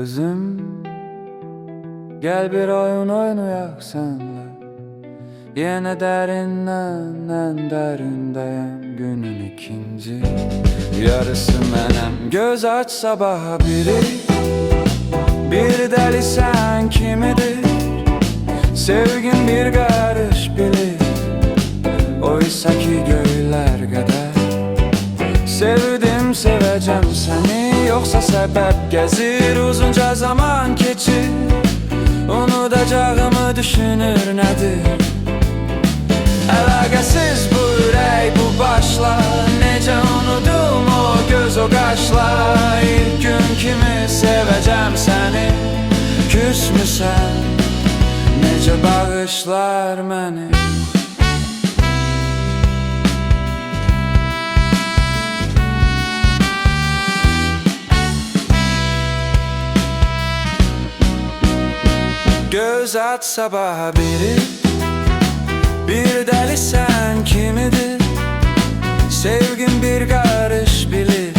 özüm, gel bir oyun oynayak senle. Yine derinden en derindeyim, günün ikinci yarısı menem. Göz aç sabaha biri, bir deli sen kimidir? Sevgin bir karış bilir, oysa ki göyler kadar. Sevdim seveceğim seni, yoksa sebep gezir uzunca zaman keçir. Unutacağımı düşünür nedir? Əlaqəsiz bu ürək bu başla, necə unudum o göz o qaşlar. İlk gün kimi sevəcəm səni, küsmüsən, necə bağışlar məni. Göz aç sabaha biri, bir deli sen kimidir? Sevgin bir karış bilir,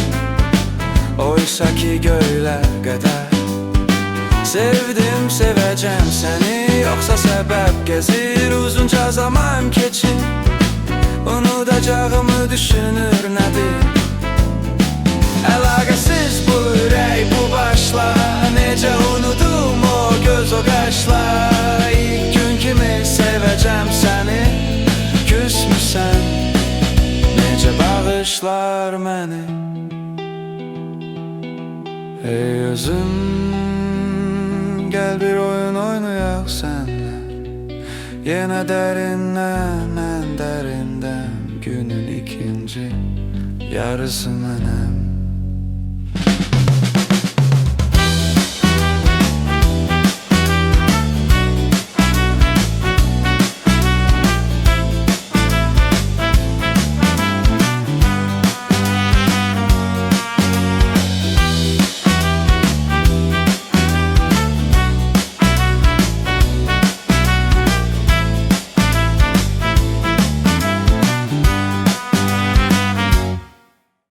oysa ki göyler kadar. Sevdim seveceğim seni, yoksa sebep gezir uzunca zaman keçir. Unutacağımı düşünür nedir? Əlaqəsiz bu ürək bu başla, necə unudum o göz o qaşlar. İlk gün kimi sevəcəm səni, küsmüsən, necə bağışlar məni. Ey özüm, gel bir oyun oynayak senle. Yine derinden en derinden, günün ikinci yarısı menem.